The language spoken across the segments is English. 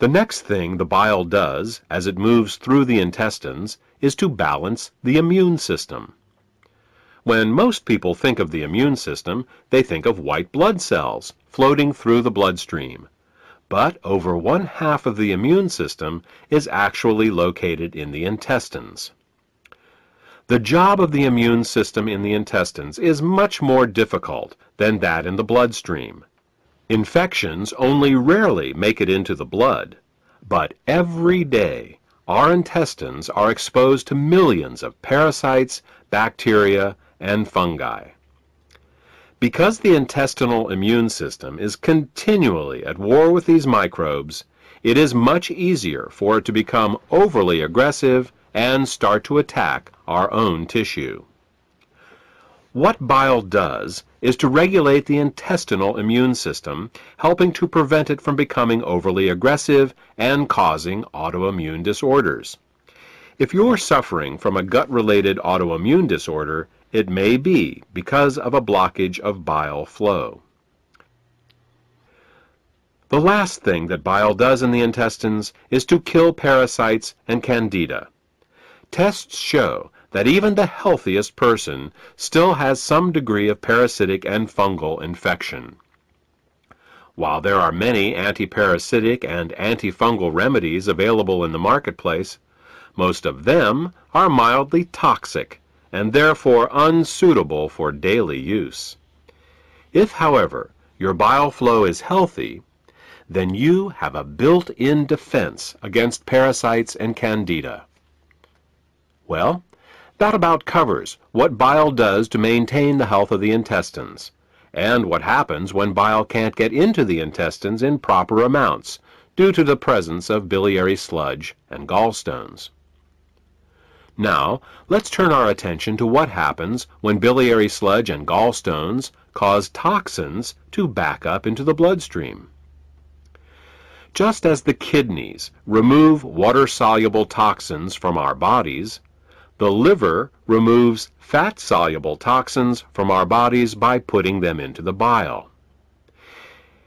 The next thing the bile does as it moves through the intestines is to balance the immune system. When most people think of the immune system, they think of white blood cells floating through the bloodstream. But over 1/2 of the immune system is actually located in the intestines. The job of the immune system in the intestines is much more difficult than that in the bloodstream. Infections only rarely make it into the blood, but every day our intestines are exposed to millions of parasites, bacteria, and fungi. Because the intestinal immune system is continually at war with these microbes, it is much easier for it to become overly aggressive and start to attack our own tissue. What bile does is to regulate the intestinal immune system, helping to prevent it from becoming overly aggressive and causing autoimmune disorders. If you're suffering from a gut-related autoimmune disorder, it may be because of a blockage of bile flow. The last thing that bile does in the intestines is to kill parasites and candida. Tests show that even the healthiest person still has some degree of parasitic and fungal infection. While there are many antiparasitic and antifungal remedies available in the marketplace, most of them are mildly toxic and therefore unsuitable for daily use. If, however, your bile flow is healthy, then you have a built-in defense against parasites and candida. Well, that about covers what bile does to maintain the health of the intestines, and what happens when bile can't get into the intestines in proper amounts due to the presence of biliary sludge and gallstones. Now, let's turn our attention to what happens when biliary sludge and gallstones cause toxins to back up into the bloodstream. Just as the kidneys remove water-soluble toxins from our bodies, the liver removes fat-soluble toxins from our bodies by putting them into the bile.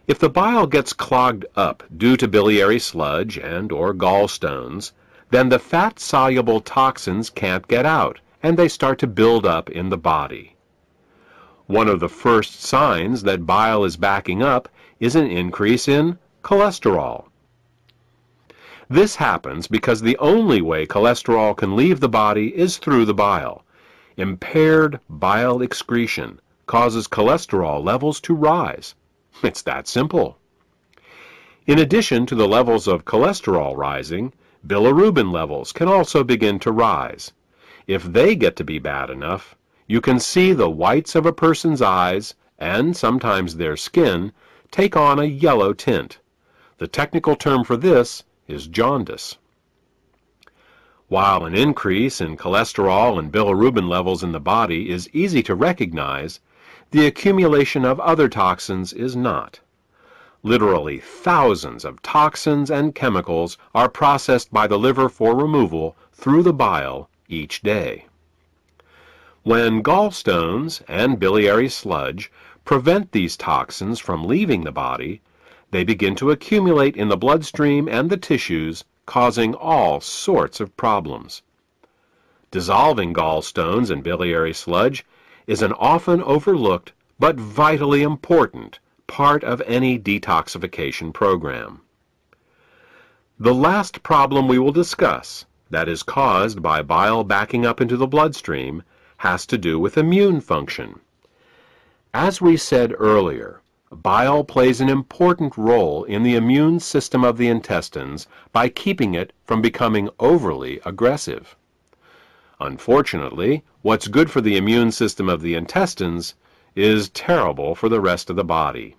If the bile gets clogged up due to biliary sludge and/or gallstones, then the fat-soluble toxins can't get out, and they start to build up in the body. One of the first signs that bile is backing up is an increase in cholesterol. This happens because the only way cholesterol can leave the body is through the bile. Impaired bile excretion causes cholesterol levels to rise. It's that simple. In addition to the levels of cholesterol rising, bilirubin levels can also begin to rise. If they get to be bad enough, you can see the whites of a person's eyes, and sometimes their skin, take on a yellow tint. The technical term for this is jaundice. While an increase in cholesterol and bilirubin levels in the body is easy to recognize, the accumulation of other toxins is not. Literally thousands of toxins and chemicals are processed by the liver for removal through the bile each day. When gallstones and biliary sludge prevent these toxins from leaving the body, they begin to accumulate in the bloodstream and the tissues, causing all sorts of problems. Dissolving gallstones and biliary sludge is an often overlooked but vitally important part of any detoxification program. The last problem we will discuss, that is caused by bile backing up into the bloodstream, has to do with immune function. As we said earlier, bile plays an important role in the immune system of the intestines by keeping it from becoming overly aggressive. Unfortunately, what's good for the immune system of the intestines is terrible for the rest of the body.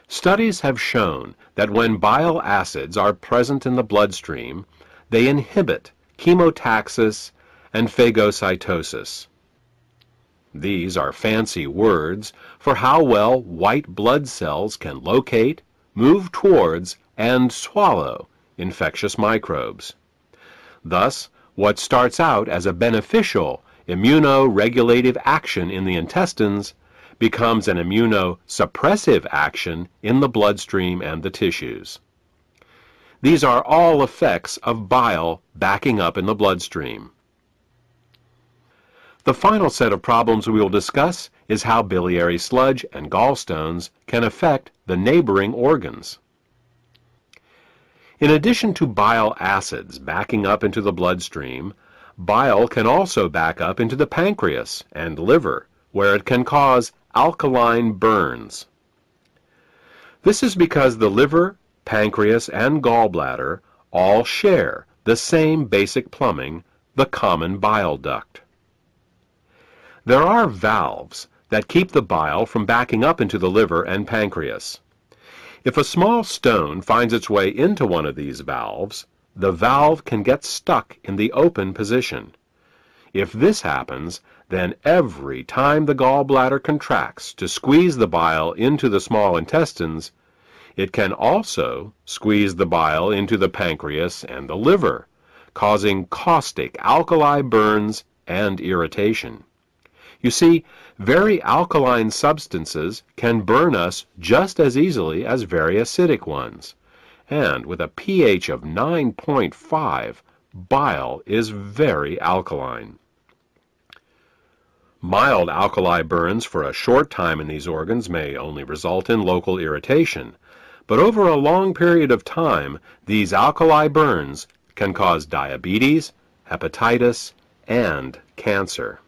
Studies have shown that when bile acids are present in the bloodstream, they inhibit chemotaxis and phagocytosis. These are fancy words for how well white blood cells can locate, move towards, and swallow infectious microbes. Thus, what starts out as a beneficial immunoregulative action in the intestines becomes an immunosuppressive action in the bloodstream and the tissues. These are all effects of bile backing up in the bloodstream. The final set of problems we will discuss is how biliary sludge and gallstones can affect the neighboring organs. In addition to bile acids backing up into the bloodstream, bile can also back up into the pancreas and liver, where it can cause alkaline burns. This is because the liver, pancreas, and gallbladder all share the same basic plumbing, the common bile duct. There are valves that keep the bile from backing up into the liver and pancreas. If a small stone finds its way into one of these valves, the valve can get stuck in the open position. If this happens, then every time the gallbladder contracts to squeeze the bile into the small intestines, it can also squeeze the bile into the pancreas and the liver, causing caustic alkali burns and irritation. You see, very alkaline substances can burn us just as easily as very acidic ones. And with a pH of 9.5, bile is very alkaline. Mild alkali burns for a short time in these organs may only result in local irritation, but over a long period of time, these alkali burns can cause diabetes, hepatitis, and cancer.